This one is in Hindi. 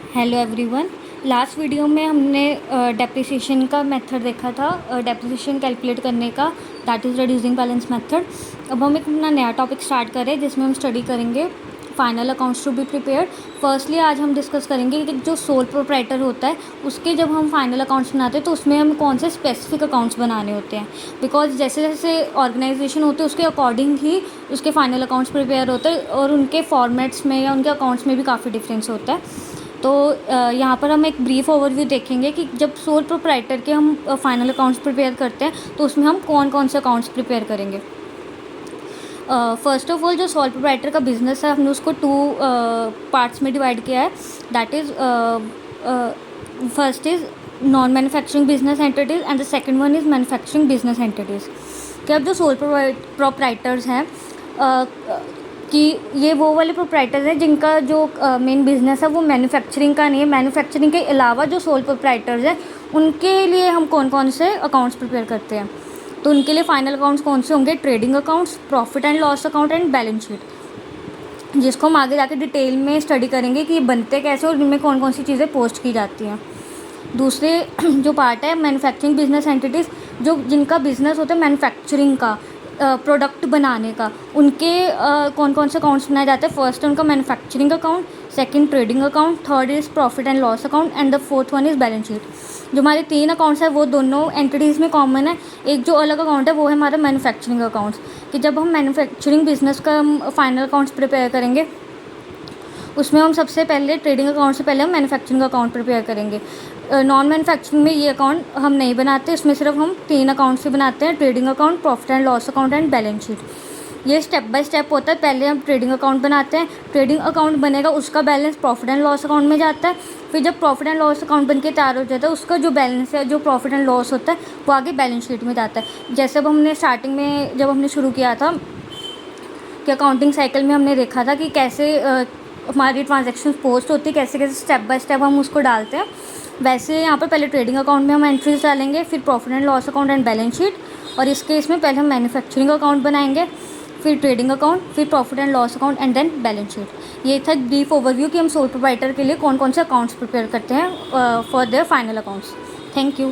Hello everyone. लास्ट वीडियो में हमने डेप्रिसिएशन का मेथड देखा था, डेप्रिसिएशन कैलकुलेट करने का, that is reducing balance method. अब हम एक अपना नया टॉपिक स्टार्ट करें जिसमें हम स्टडी करेंगे final accounts to be prepared. Firstly आज हम डिस्कस करेंगे कि जो सोल प्रोप्राइटर होता है उसके जब हम फाइनल अकाउंट्स बनाते हैं तो उसमें हम कौन से स्पेसिफिक अकाउंट्स बनाने होते हैं, बिकॉज जैसे जैसे ऑर्गेनाइजेशन होते हैं उसके अकॉर्डिंग ही उसके फाइनल अकाउंट्स प्रिपेयर होते हैं और उनके फॉर्मेट्स में या उनके अकाउंट्स में भी काफ़ी डिफरेंस होता है। तो यहाँ पर हम एक ब्रीफ ओवरव्यू देखेंगे कि जब सोल प्रोप्राइटर के हम फाइनल अकाउंट्स प्रिपेयर करते हैं तो उसमें हम कौन कौन से अकाउंट्स प्रिपेयर करेंगे। फर्स्ट ऑफ ऑल जो सोल प्रोप्राइटर का बिजनेस है हमने उसको 2 पार्ट्स में डिवाइड किया है। That is first is non manufacturing business entities and the second one is manufacturing business entities. कि अब जो सोल प्रोप्राइटर्स हैं कि ये वो वाले प्रोप्राइटर्स हैं जिनका जो मेन बिजनेस है वो मैन्युफैक्चरिंग का नहीं है। मैन्युफैक्चरिंग के अलावा जो सोल प्रोप्राइटर्स हैं उनके लिए हम कौन कौन से अकाउंट्स प्रिपेयर करते हैं। तो उनके लिए फाइनल अकाउंट्स कौन से होंगे? Trading accounts, profit and loss account and balance sheet, जिसको हम आगे जाके डिटेल में स्टडी करेंगे कि ये बनते कैसे और इनमें कौन कौन सी चीज़ें पोस्ट की जाती हैं। दूसरे जो पार्ट है मैन्युफैक्चरिंग बिजनेस एंटिटीज़, जो जिनका बिजनेस होता है मैन्युफैक्चरिंग का, प्रोडक्ट बनाने का, उनके कौन कौन से अकाउंट्स बनाए जाते हैं। फर्स्ट उनका manufacturing account, second trading account, third is profit and loss account and the fourth one is balance sheet. जो हमारे 3 अकाउंट्स हैं वो दोनों एंटिटीज़ में कॉमन है। एक जो अलग अकाउंट है वो है हमारा मैन्युफैक्चरिंग अकाउंट्स, कि जब हम मैन्युफैक्चरिंग बिजनेस का फाइनल अकाउंट्स प्रिपेयर करेंगे उसमें हम सबसे पहले ट्रेडिंग अकाउंट से पहले हम मैन्युफैक्चरिंग अकाउंट प्रिपेयर करेंगे। नॉन मैन्युफैक्चरिंग में ये अकाउंट हम नहीं बनाते, इसमें सिर्फ हम 3 अकाउंट से बनाते हैं, trading account, profit and loss account and balance sheet. ये स्टेप बाय स्टेप होता है। पहले हम ट्रेडिंग अकाउंट बनाते हैं, ट्रेडिंग अकाउंट बनेगा, उसका balance profit and loss account में जाता है। फिर जब प्रॉफिट एंड लॉस अकाउंट बनके तैयार हो जाता है उसका जो बैलेंस है, जो प्रॉफिट एंड लॉस होता है वो आगे बैलेंस शीट में जाता है। जैसे अब हमने स्टार्टिंग में जब हमने शुरू किया था कि अकाउंटिंग साइकिल में हमने देखा था कि कैसे हमारी ट्रांजैक्शन पोस्ट होती है, कैसे कैसे स्टेप बाय स्टेप हम उसको डालते हैं। वैसे यहाँ पर पहले ट्रेडिंग अकाउंट में हम एंट्रीज डालेंगे, फिर profit and loss account and balance sheet, और इस केस में पहले हम मैन्युफैक्चरिंग अकाउंट बनाएंगे, फिर ट्रेडिंग अकाउंट, फिर profit and loss account and then balance sheet. ये था ब्रीफ ओवरव्यू कि हम सोल प्रोप्राइटर के लिए कौन कौन से अकाउंट्स प्रिपेयर करते हैं for their final accounts. Thank you.